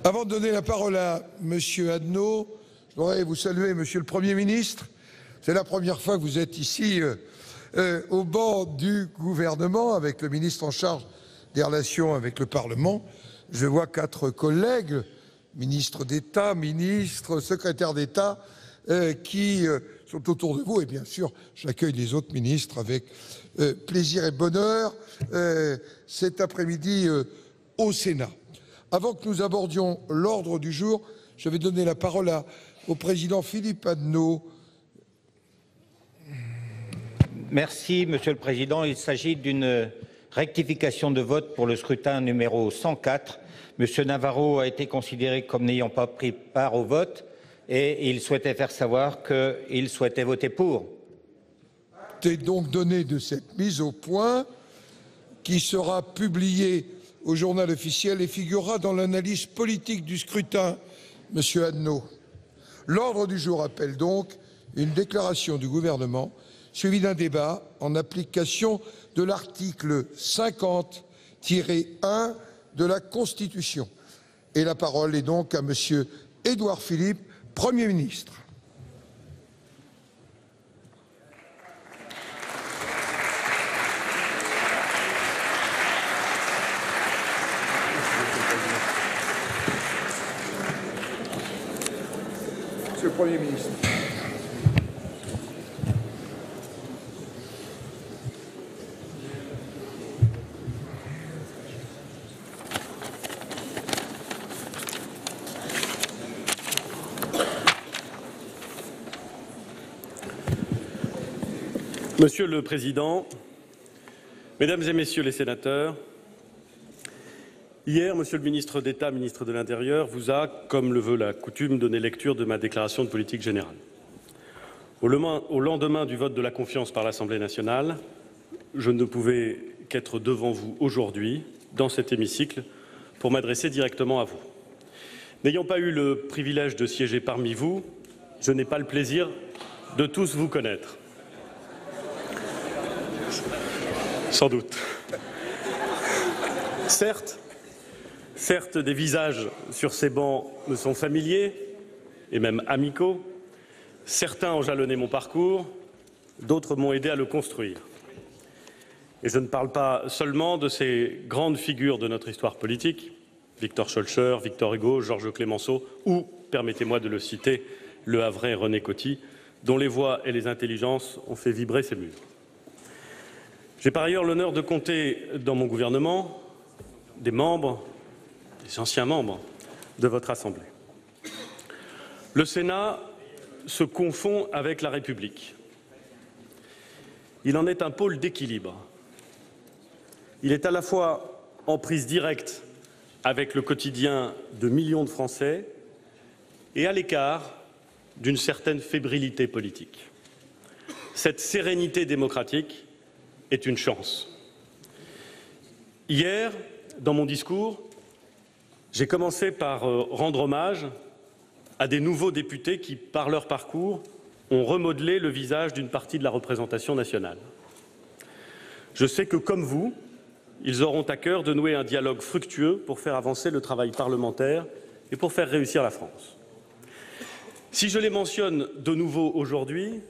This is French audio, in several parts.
Avant de donner la parole à Monsieur Adnot, je voudrais vous saluer, Monsieur le Premier ministre. C'est la première fois que vous êtes ici au banc du gouvernement avec le ministre en charge des relations avec le Parlement. Je vois 4 collègues, ministres d'État, ministres, secrétaires d'État, qui sont autour de vous. Et bien sûr, j'accueille les autres ministres avec plaisir et bonheur cet après-midi au Sénat. Avant que nous abordions l'ordre du jour, je vais donner la parole au président Philippe Adnot. Merci, Monsieur le Président. Il s'agit d'une rectification de vote pour le scrutin numéro 104. Monsieur Navarro a été considéré comme n'ayant pas pris part au vote et il souhaitait faire savoir qu'il souhaitait voter pour. Acte donc donné de cette mise au point qui sera publiée au journal officiel et figurera dans l'analyse politique du scrutin, Monsieur Adnot. L'ordre du jour appelle donc une déclaration du gouvernement suivie d'un débat en application de l'article 50-1 de la Constitution. Et la parole est donc à Monsieur Édouard Philippe, Premier ministre. Monsieur le Premier ministre. Monsieur le Président, Mesdames et Messieurs les sénateurs, hier, Monsieur le ministre d'État, ministre de l'Intérieur, vous a, comme le veut la coutume, donné lecture de ma déclaration de politique générale. Au lendemain du vote de la confiance par l'Assemblée nationale, je ne pouvais qu'être devant vous aujourd'hui, dans cet hémicycle, pour m'adresser directement à vous. N'ayant pas eu le privilège de siéger parmi vous, je n'ai pas le plaisir de tous vous connaître. Sans doute. Certes, des visages sur ces bancs me sont familiers et même amicaux. Certains ont jalonné mon parcours, d'autres m'ont aidé à le construire. Et je ne parle pas seulement de ces grandes figures de notre histoire politique, Victor Schœlcher, Victor Hugo, Georges Clemenceau ou, permettez-moi de le citer, le Havrais René Coty, dont les voix et les intelligences ont fait vibrer ces murs. J'ai par ailleurs l'honneur de compter dans mon gouvernement des anciens membres de votre Assemblée. Le Sénat se confond avec la République. Il en est un pôle d'équilibre. Il est à la fois en prise directe avec le quotidien de millions de Français et à l'écart d'une certaine fébrilité politique. Cette sérénité démocratique est une chance. Hier, dans mon discours, j'ai commencé par rendre hommage à des nouveaux députés qui, par leur parcours, ont remodelé le visage d'une partie de la représentation nationale. Je sais que, comme vous, ils auront à cœur de nouer un dialogue fructueux pour faire avancer le travail parlementaire et pour faire réussir la France. Si je les mentionne de nouveau aujourd'hui,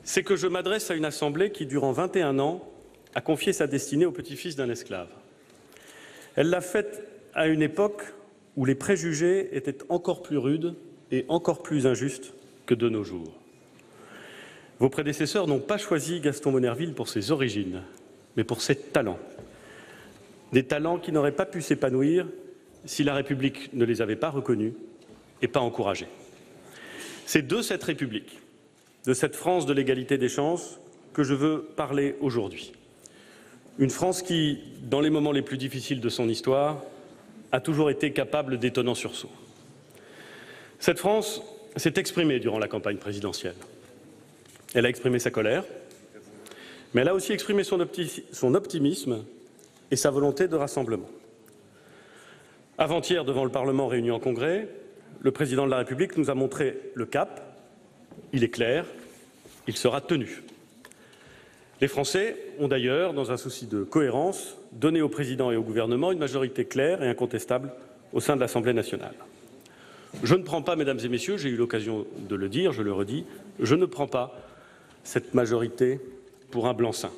c'est que je m'adresse à une assemblée qui, durant 21 ans, a confié sa destinée au petit-fils d'un esclave. Elle l'a faite à une époque où les préjugés étaient encore plus rudes et encore plus injustes que de nos jours. Vos prédécesseurs n'ont pas choisi Gaston Monnerville pour ses origines, mais pour ses talents. Des talents qui n'auraient pas pu s'épanouir si la République ne les avait pas reconnus et pas encouragés. C'est de cette République, de cette France de l'égalité des chances, que je veux parler aujourd'hui. Une France qui, dans les moments les plus difficiles de son histoire, a toujours été capable d'étonnants sursauts. Cette France s'est exprimée durant la campagne présidentielle. Elle a exprimé sa colère, mais elle a aussi exprimé son optimisme et sa volonté de rassemblement. Avant-hier, devant le Parlement réuni en Congrès, le Président de la République nous a montré le cap. Il est clair, il sera tenu. Les Français ont d'ailleurs, dans un souci de cohérence, donné au Président et au Gouvernement une majorité claire et incontestable au sein de l'Assemblée nationale. Je ne prends pas, mesdames et messieurs, j'ai eu l'occasion de le dire, je le redis, je ne prends pas cette majorité pour un blanc-seing.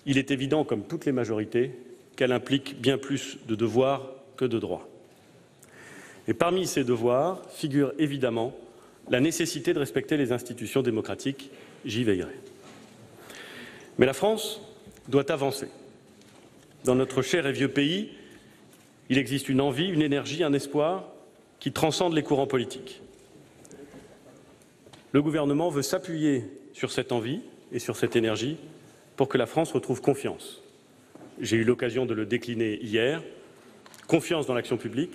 Il est évident, comme toutes les majorités, qu'elle implique bien plus de devoirs que de droits. Et parmi ces devoirs figure évidemment la nécessité de respecter les institutions démocratiques. J'y veillerai. Mais la France doit avancer. Dans notre cher et vieux pays, il existe une envie, une énergie, un espoir qui transcendent les courants politiques. Le gouvernement veut s'appuyer sur cette envie et sur cette énergie pour que la France retrouve confiance. J'ai eu l'occasion de le décliner hier. Confiance dans l'action publique,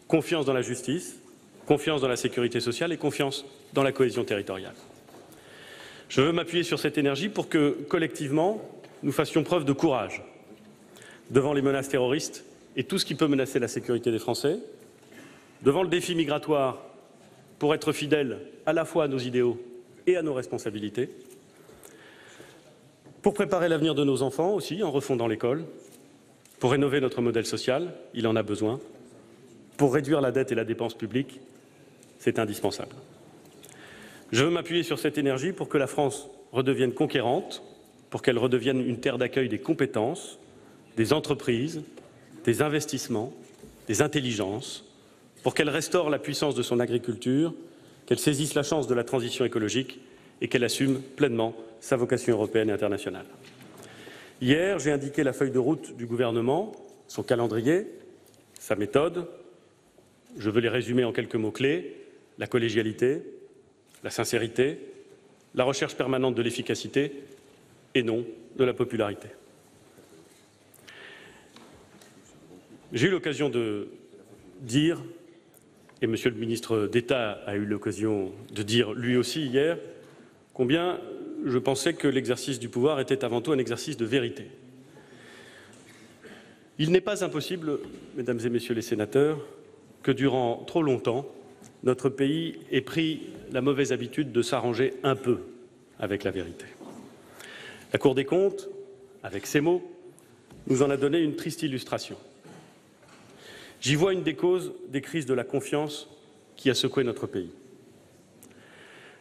confiance dans la justice, confiance dans la sécurité sociale et confiance dans la cohésion territoriale. Je veux m'appuyer sur cette énergie pour que, collectivement, nous fassions preuve de courage devant les menaces terroristes et tout ce qui peut menacer la sécurité des Français, devant le défi migratoire pour être fidèles à la fois à nos idéaux et à nos responsabilités, pour préparer l'avenir de nos enfants aussi en refondant l'école, pour rénover notre modèle social, il en a besoin, pour réduire la dette et la dépense publique, c'est indispensable. Je veux m'appuyer sur cette énergie pour que la France redevienne conquérante, pour qu'elle redevienne une terre d'accueil des compétences, des entreprises, des investissements, des intelligences, pour qu'elle restaure la puissance de son agriculture, qu'elle saisisse la chance de la transition écologique et qu'elle assume pleinement sa vocation européenne et internationale. Hier, j'ai indiqué la feuille de route du gouvernement, son calendrier, sa méthode. Je veux les résumer en quelques mots-clés: la collégialité, la sincérité, la recherche permanente de l'efficacité et non de la popularité. J'ai eu l'occasion de dire, et Monsieur le ministre d'État a eu l'occasion de dire lui aussi hier, combien je pensais que l'exercice du pouvoir était avant tout un exercice de vérité. Il n'est pas impossible, mesdames et messieurs les sénateurs, que durant trop longtemps, notre pays ait pris la mauvaise habitude de s'arranger un peu avec la vérité. La Cour des comptes, avec ces mots, nous en a donné une triste illustration. J'y vois une des causes des crises de la confiance qui a secoué notre pays.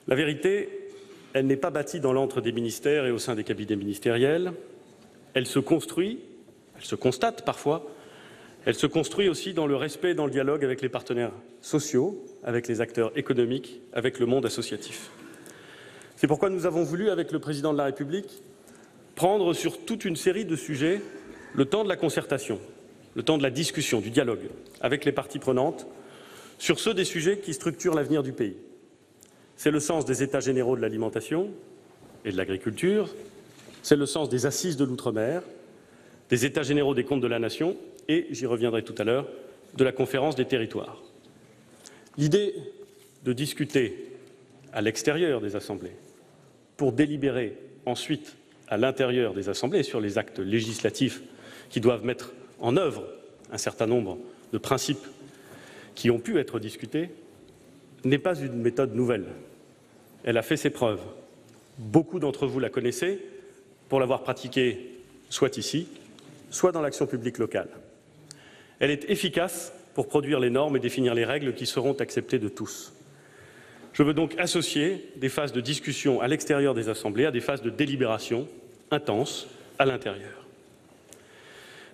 La vérité, elle n'est pas bâtie dans l'antre des ministères et au sein des cabinets ministériels. Elle se construit, elle se constate parfois, elle se construit aussi dans le respect et dans le dialogue avec les partenaires sociaux, avec les acteurs économiques, avec le monde associatif. C'est pourquoi nous avons voulu, avec le Président de la République, prendre sur toute une série de sujets le temps de la concertation, le temps de la discussion, du dialogue avec les parties prenantes, sur ceux des sujets qui structurent l'avenir du pays. C'est le sens des États généraux de l'alimentation et de l'agriculture, c'est le sens des assises de l'outre-mer, des États généraux des comptes de la nation et, j'y reviendrai tout à l'heure, de la conférence des territoires. L'idée de discuter à l'extérieur des assemblées pour délibérer ensuite à l'intérieur des assemblées sur les actes législatifs qui doivent mettre en œuvre un certain nombre de principes qui ont pu être discutés n'est pas une méthode nouvelle. Elle a fait ses preuves. Beaucoup d'entre vous la connaissez pour l'avoir pratiquée soit ici, soit dans l'action publique locale. Elle est efficace pour produire les normes et définir les règles qui seront acceptées de tous. Je veux donc associer des phases de discussion à l'extérieur des assemblées à des phases de délibération intenses à l'intérieur.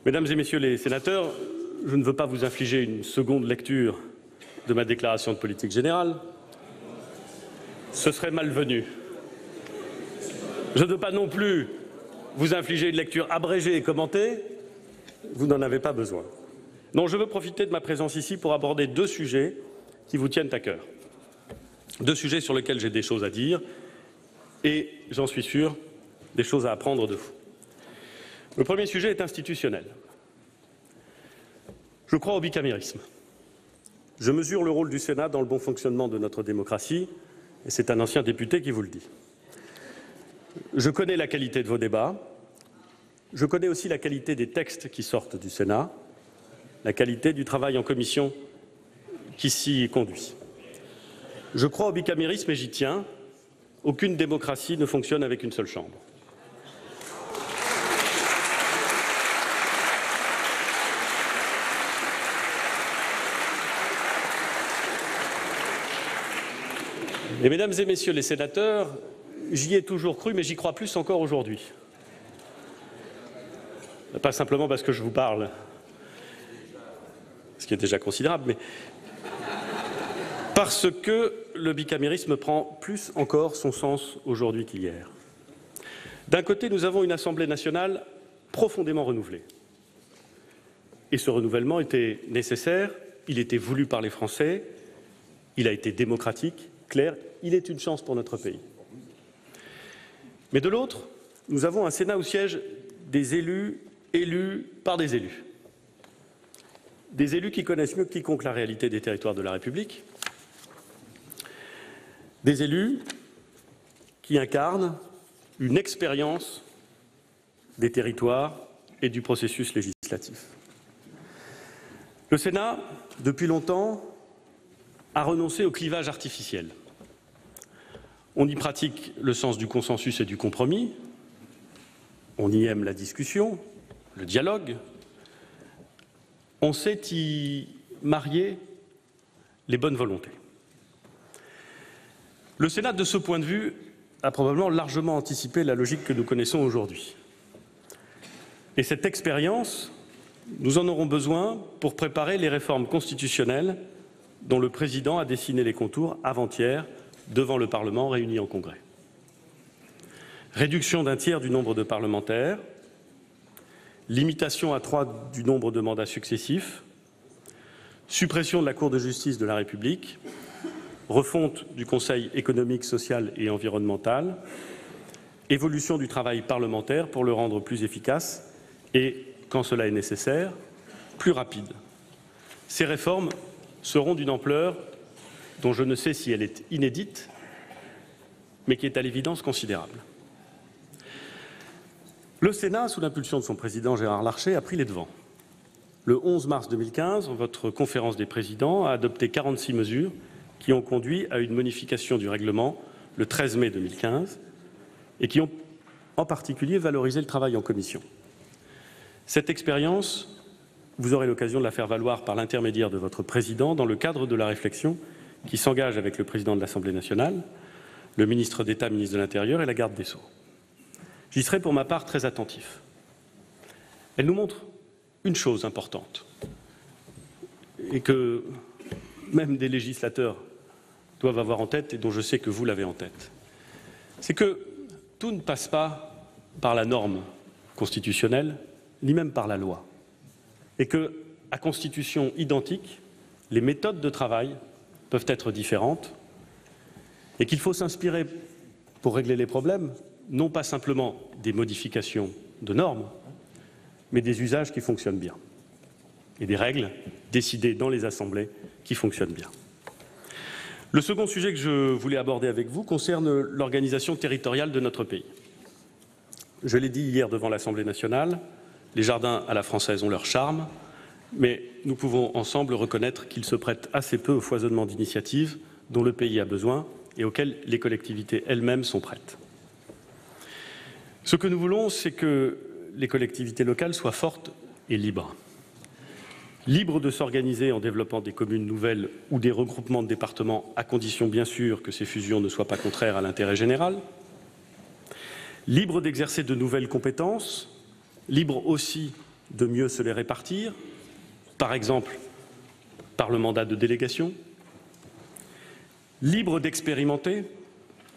Mesdames et messieurs les sénateurs, je ne veux pas vous infliger une seconde lecture de ma déclaration de politique générale. Ce serait malvenu. Je ne veux pas non plus vous infliger une lecture abrégée et commentée. Vous n'en avez pas besoin. Non, je veux profiter de ma présence ici pour aborder deux sujets qui vous tiennent à cœur. Deux sujets sur lesquels j'ai des choses à dire et, j'en suis sûr, des choses à apprendre de vous. Le premier sujet est institutionnel. Je crois au bicamérisme. Je mesure le rôle du Sénat dans le bon fonctionnement de notre démocratie, et c'est un ancien député qui vous le dit. Je connais la qualité de vos débats, je connais aussi la qualité des textes qui sortent du Sénat, la qualité du travail en commission qui s'y conduit. Je crois au bicamérisme et j'y tiens. Aucune démocratie ne fonctionne avec une seule chambre. Et mesdames et messieurs les sénateurs, j'y ai toujours cru, mais j'y crois plus encore aujourd'hui. Pas simplement parce que je vous parle, ce qui est déjà considérable, mais parce que le bicamérisme prend plus encore son sens aujourd'hui qu'hier. D'un côté, nous avons une Assemblée nationale profondément renouvelée. Et ce renouvellement était nécessaire, il était voulu par les Français, il a été démocratique, clair, il est une chance pour notre pays. Mais de l'autre, nous avons un Sénat où siègent des élus par des élus. Des élus qui connaissent mieux que quiconque la réalité des territoires de la République. Des élus qui incarnent une expérience des territoires et du processus législatif. Le Sénat, depuis longtemps, a renoncé au clivage artificiel. On y pratique le sens du consensus et du compromis, on y aime la discussion, le dialogue, on sait y marier les bonnes volontés. Le Sénat, de ce point de vue, a probablement largement anticipé la logique que nous connaissons aujourd'hui. Et cette expérience, nous en aurons besoin pour préparer les réformes constitutionnelles dont le Président a dessiné les contours avant-hier devant le Parlement réuni en Congrès. Réduction d'un tiers du nombre de parlementaires, limitation à 3 du nombre de mandats successifs, suppression de la Cour de justice de la République, refonte du Conseil économique, social et environnemental, évolution du travail parlementaire pour le rendre plus efficace et, quand cela est nécessaire, plus rapide. Ces réformes seront d'une ampleur dont je ne sais si elle est inédite, mais qui est à l'évidence considérable. Le Sénat, sous l'impulsion de son président Gérard Larcher, a pris les devants. Le 11 mars 2015, votre conférence des présidents a adopté 46 mesures qui ont conduit à une modification du règlement le 13 mai 2015 et qui ont en particulier valorisé le travail en commission. Cette expérience, vous aurez l'occasion de la faire valoir par l'intermédiaire de votre président dans le cadre de la réflexion qui s'engage avec le président de l'Assemblée nationale, le ministre d'État, ministre de l'Intérieur et la garde des Sceaux. J'y serai pour ma part très attentif. Elle nous montre une chose importante et que même des législateurs doivent avoir en tête et dont je sais que vous l'avez en tête. C'est que tout ne passe pas par la norme constitutionnelle, ni même par la loi. Et que, à constitution identique, les méthodes de travail peuvent être différentes et qu'il faut s'inspirer pour régler les problèmes, non pas simplement des modifications de normes, mais des usages qui fonctionnent bien et des règles décidées dans les assemblées qui fonctionnent bien. Le second sujet que je voulais aborder avec vous concerne l'organisation territoriale de notre pays. Je l'ai dit hier devant l'Assemblée nationale, les jardins à la française ont leur charme, mais nous pouvons ensemble reconnaître qu'ils se prêtent assez peu au foisonnement d'initiatives dont le pays a besoin et auxquelles les collectivités elles-mêmes sont prêtes. Ce que nous voulons, c'est que les collectivités locales soient fortes et libres. Libres de s'organiser en développant des communes nouvelles ou des regroupements de départements, à condition bien sûr que ces fusions ne soient pas contraires à l'intérêt général. Libres d'exercer de nouvelles compétences, libres aussi de mieux se les répartir, par exemple par le mandat de délégation. Libres d'expérimenter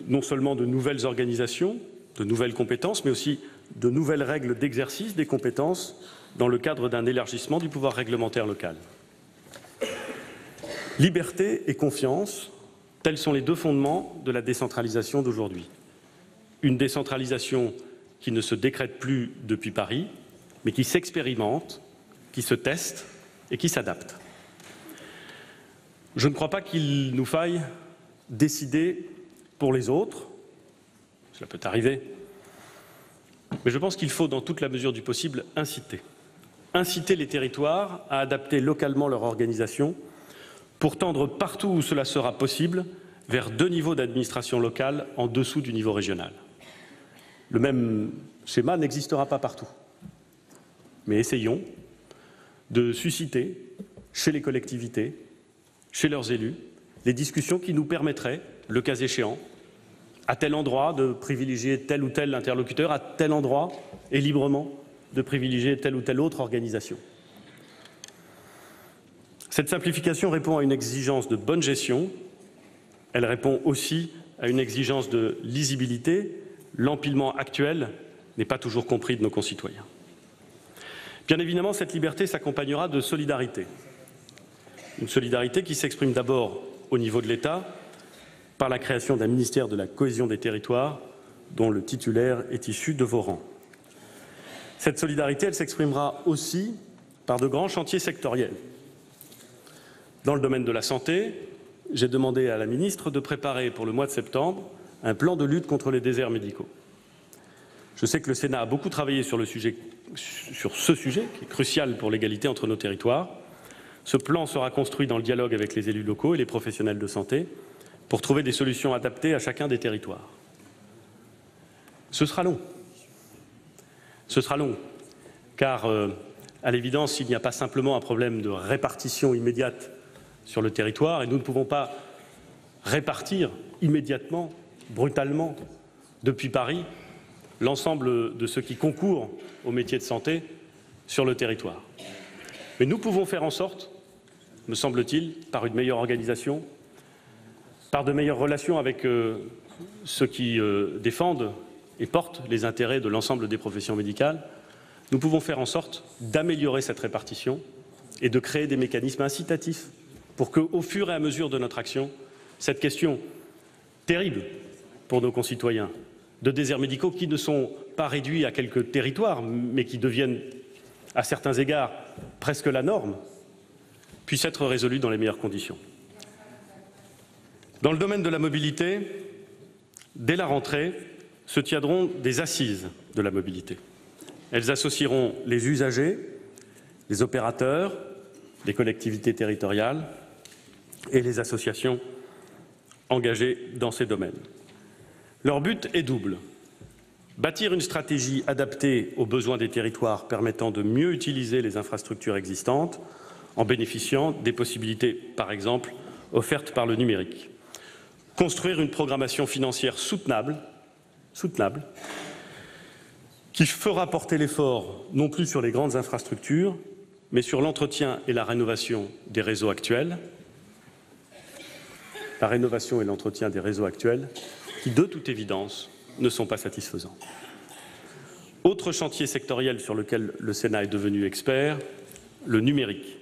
non seulement de nouvelles organisations, de nouvelles compétences, mais aussi de nouvelles règles d'exercice des compétences dans le cadre d'un élargissement du pouvoir réglementaire local. Liberté et confiance, tels sont les deux fondements de la décentralisation d'aujourd'hui. Une décentralisation qui ne se décrète plus depuis Paris, mais qui s'expérimente, qui se teste et qui s'adapte. Je ne crois pas qu'il nous faille décider pour les autres, cela peut arriver, mais je pense qu'il faut, dans toute la mesure du possible, inciter les territoires à adapter localement leur organisation pour tendre partout où cela sera possible vers 2 niveaux d'administration locale en dessous du niveau régional. Le même schéma n'existera pas partout, mais essayons de susciter chez les collectivités, chez leurs élus, les discussions qui nous permettraient, le cas échéant, à tel endroit de privilégier tel ou tel interlocuteur, à tel endroit et librement de privilégier telle ou telle autre organisation. Cette simplification répond à une exigence de bonne gestion, elle répond aussi à une exigence de lisibilité. L'empilement actuel n'est pas toujours compris de nos concitoyens. Bien évidemment, cette liberté s'accompagnera de solidarité. Une solidarité qui s'exprime d'abord au niveau de l'État, par la création d'un ministère de la cohésion des territoires, dont le titulaire est issu de vos rangs. Cette solidarité, elle s'exprimera aussi par de grands chantiers sectoriels. Dans le domaine de la santé, j'ai demandé à la ministre de préparer pour le mois de septembre un plan de lutte contre les déserts médicaux. Je sais que le Sénat a beaucoup travaillé sur ce sujet qui est crucial pour l'égalité entre nos territoires. Ce plan sera construit dans le dialogue avec les élus locaux et les professionnels de santé pour trouver des solutions adaptées à chacun des territoires. Ce sera long. Ce sera long, car à l'évidence, il n'y a pas simplement un problème de répartition immédiate sur le territoire, et nous ne pouvons pas répartir immédiatement, brutalement, depuis Paris, l'ensemble de ceux qui concourent au métier de santé sur le territoire. Mais nous pouvons faire en sorte, me semble-t-il, par une meilleure organisation, par de meilleures relations avec ceux qui défendent et portent les intérêts de l'ensemble des professions médicales, nous pouvons faire en sorte d'améliorer cette répartition et de créer des mécanismes incitatifs pour qu'au fur et à mesure de notre action, cette question terrible pour nos concitoyens de déserts médicaux qui ne sont pas réduits à quelques territoires, mais qui deviennent, à certains égards, presque la norme, puisse être résolue dans les meilleures conditions. Dans le domaine de la mobilité, dès la rentrée, se tiendront des assises de la mobilité. Elles associeront les usagers, les opérateurs, les collectivités territoriales et les associations engagées dans ces domaines. Leur but est double. Bâtir une stratégie adaptée aux besoins des territoires permettant de mieux utiliser les infrastructures existantes en bénéficiant des possibilités, par exemple, offertes par le numérique. Construire une programmation financière soutenable, qui fera porter l'effort non plus sur les grandes infrastructures, mais sur l'entretien et la rénovation des réseaux actuels. La rénovation et l'entretien des réseaux actuels qui, de toute évidence, ne sont pas satisfaisants. Autre chantier sectoriel sur lequel le Sénat est devenu expert, le numérique.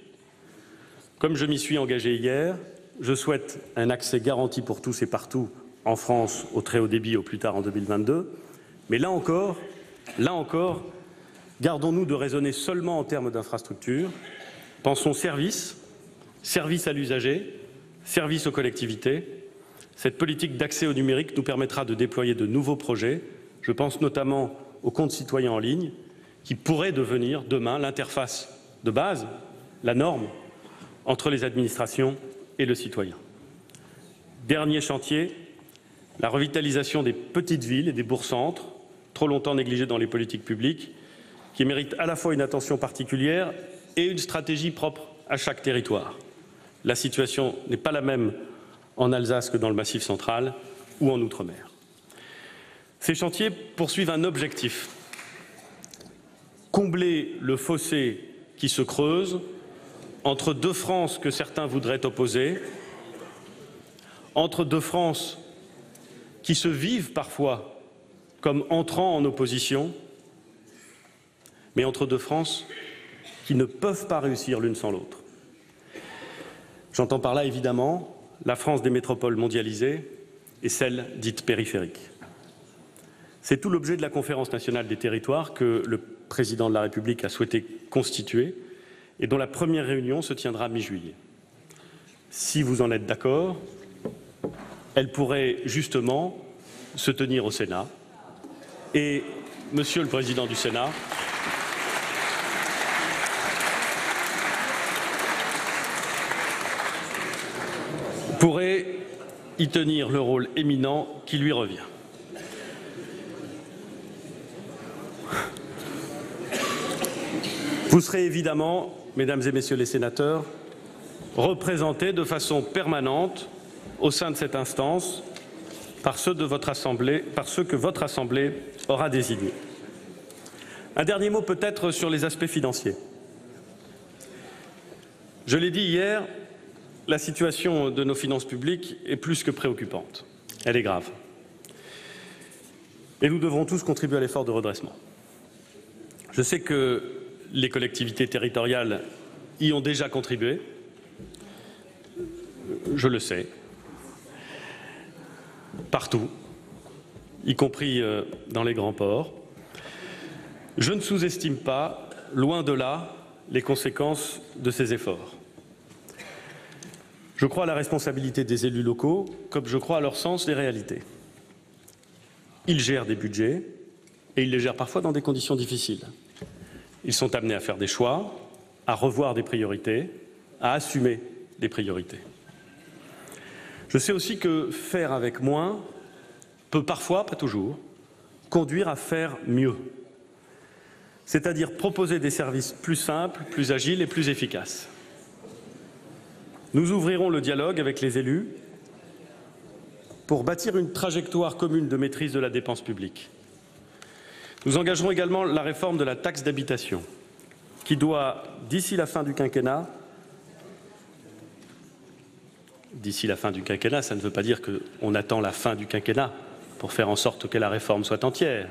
Comme je m'y suis engagé hier, je souhaite un accès garanti pour tous et partout en France au très haut débit au plus tard en 2022. Mais là encore, gardons-nous de raisonner seulement en termes d'infrastructures. Pensons service à l'usager, service aux collectivités. Cette politique d'accès au numérique nous permettra de déployer de nouveaux projets. Je pense notamment aux comptes citoyens en ligne, qui pourraient devenir demain l'interface de base, la norme, entre les administrations et le citoyen. Dernier chantier, la revitalisation des petites villes et des bourgs-centres, trop longtemps négligés dans les politiques publiques, qui méritent à la fois une attention particulière et une stratégie propre à chaque territoire. La situation n'est pas la même en Alsace que dans le Massif central ou en Outre-mer. Ces chantiers poursuivent un objectif: combler le fossé qui se creuse entre deux France que certains voudraient opposer, entre deux France qui se vivent parfois comme entrant en opposition, mais entre deux France qui ne peuvent pas réussir l'une sans l'autre. J'entends par là évidemment la France des métropoles mondialisées et celle dite périphérique. C'est tout l'objet de la Conférence nationale des territoires que le Président de la République a souhaité constituer et dont la première réunion se tiendra mi-juillet. Si vous en êtes d'accord, elle pourrait justement se tenir au Sénat. Et, Monsieur le Président du Sénat, pourrait y tenir le rôle éminent qui lui revient. Vous serez évidemment, Mesdames et Messieurs les sénateurs, représentés de façon permanente au sein de cette instance par ceux que votre Assemblée aura désignés. Un dernier mot peut-être sur les aspects financiers. Je l'ai dit hier, la situation de nos finances publiques est plus que préoccupante. Elle est grave. Et nous devrons tous contribuer à l'effort de redressement. Je sais que les collectivités territoriales y ont déjà contribué. Je le sais. Partout, y compris dans les grands ports. Je ne sous-estime pas, loin de là, les conséquences de ces efforts. Je crois à la responsabilité des élus locaux, comme je crois à leur sens des réalités. Ils gèrent des budgets, et ils les gèrent parfois dans des conditions difficiles. Ils sont amenés à faire des choix, à revoir des priorités, à assumer des priorités. Je sais aussi que faire avec moins peut parfois, pas toujours, conduire à faire mieux. C'est-à-dire proposer des services plus simples, plus agiles et plus efficaces. Nous ouvrirons le dialogue avec les élus pour bâtir une trajectoire commune de maîtrise de la dépense publique. Nous engagerons également la réforme de la taxe d'habitation, qui doit, d'ici la fin du quinquennat, ça ne veut pas dire qu'on attend la fin du quinquennat pour faire en sorte que la réforme soit entière.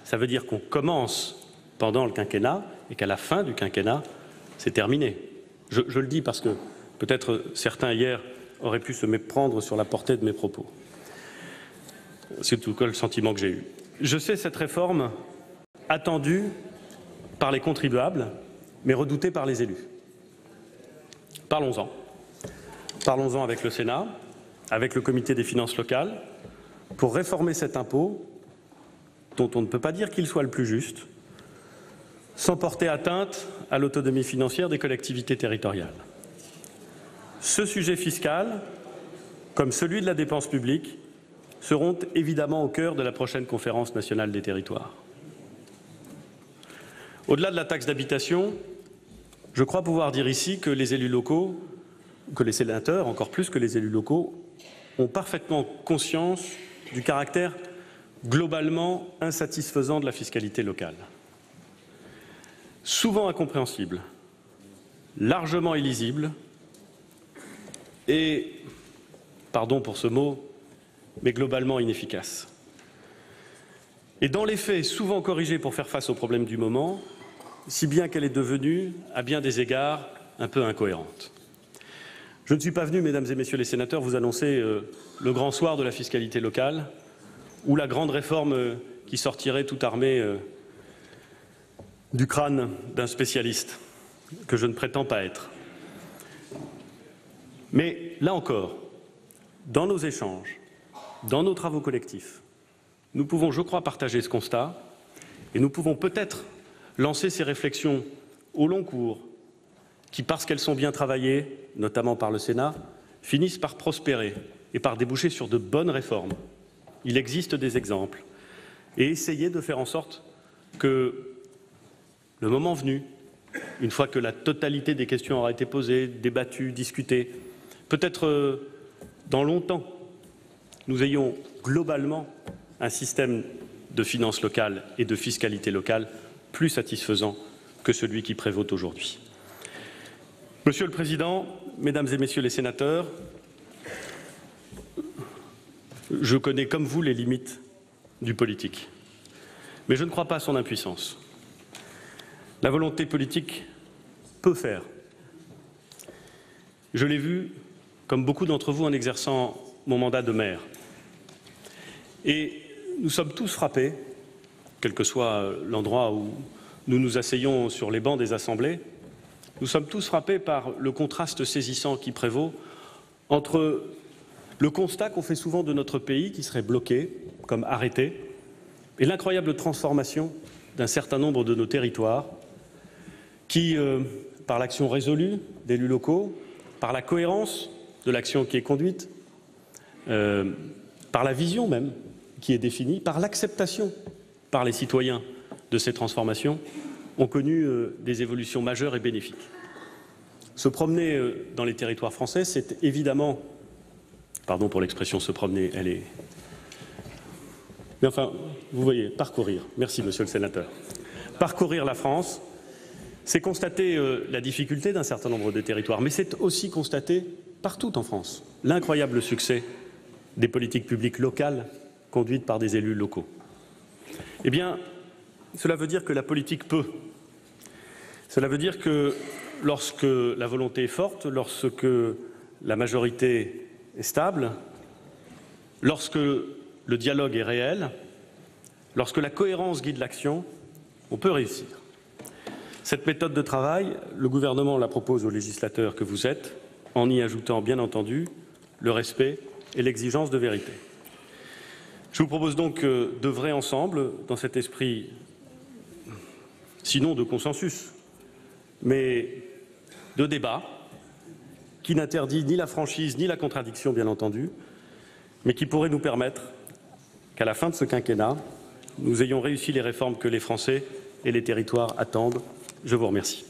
Ça veut dire qu'on commence pendant le quinquennat et qu'à la fin du quinquennat, c'est terminé. Je le dis parce que peut-être certains hier auraient pu se méprendre sur la portée de mes propos. C'est en tout cas le sentiment que j'ai eu. Je sais cette réforme attendue par les contribuables, mais redoutée par les élus. Parlons-en. Parlons-en avec le Sénat, avec le Comité des finances locales, pour réformer cet impôt dont on ne peut pas dire qu'il soit le plus juste, sans porter atteinte à l'autonomie financière des collectivités territoriales. Ce sujet fiscal, comme celui de la dépense publique, seront évidemment au cœur de la prochaine conférence nationale des territoires. Au-delà de la taxe d'habitation, je crois pouvoir dire ici que les élus locaux, que les sénateurs, encore plus que les élus locaux, ont parfaitement conscience du caractère globalement insatisfaisant de la fiscalité locale. Souvent incompréhensible, largement illisible et, pardon pour ce mot, mais globalement inefficace. Et dans les faits, souvent corrigée pour faire face aux problèmes du moment, si bien qu'elle est devenue, à bien des égards, un peu incohérente. Je ne suis pas venu, mesdames et messieurs les sénateurs, vous annoncer le grand soir de la fiscalité locale ou la grande réforme qui sortirait tout armée du crâne d'un spécialiste, que je ne prétends pas être. Mais là encore, dans nos échanges, dans nos travaux collectifs, nous pouvons, je crois, partager ce constat et nous pouvons peut-être lancer ces réflexions au long cours qui, parce qu'elles sont bien travaillées, notamment par le Sénat, finissent par prospérer et par déboucher sur de bonnes réformes. Il existe des exemples. Et essayer de faire en sorte que, le moment venu, une fois que la totalité des questions aura été posée, débattues, discutées, peut-être dans longtemps, nous ayons globalement un système de finances locales et de fiscalité locale plus satisfaisant que celui qui prévaut aujourd'hui. Monsieur le Président, Mesdames et Messieurs les sénateurs, je connais comme vous les limites du politique, mais je ne crois pas à son impuissance. La volonté politique peut faire. Je l'ai vu, comme beaucoup d'entre vous, en exerçant mon mandat de maire. Et nous sommes tous frappés, quel que soit l'endroit où nous nous asseyons sur les bancs des assemblées, nous sommes tous frappés par le contraste saisissant qui prévaut entre le constat qu'on fait souvent de notre pays, qui serait bloqué, comme arrêté, et l'incroyable transformation d'un certain nombre de nos territoires, qui, par l'action résolue d'élus locaux, par la cohérence de l'action qui est conduite, par la vision même qui est définie, par l'acceptation par les citoyens de ces transformations, ont connu des évolutions majeures et bénéfiques. Se promener dans les territoires français, c'est évidemment pardon pour l'expression se promener, elle est... Mais enfin, vous voyez, parcourir, merci monsieur le sénateur, parcourir la France, c'est constater la difficulté d'un certain nombre de territoires, mais c'est aussi constater partout en France l'incroyable succès des politiques publiques locales conduites par des élus locaux. Eh bien, cela veut dire que la politique peut. Cela veut dire que lorsque la volonté est forte, lorsque la majorité est stable, lorsque le dialogue est réel, lorsque la cohérence guide l'action, on peut réussir. Cette méthode de travail, le gouvernement la propose aux législateurs que vous êtes, en y ajoutant bien entendu le respect et l'exigence de vérité. Je vous propose donc d'œuvrer ensemble dans cet esprit, sinon de consensus, mais de débat, qui n'interdit ni la franchise ni la contradiction, bien entendu, mais qui pourrait nous permettre qu'à la fin de ce quinquennat, nous ayons réussi les réformes que les Français et les territoires attendent. Je vous remercie.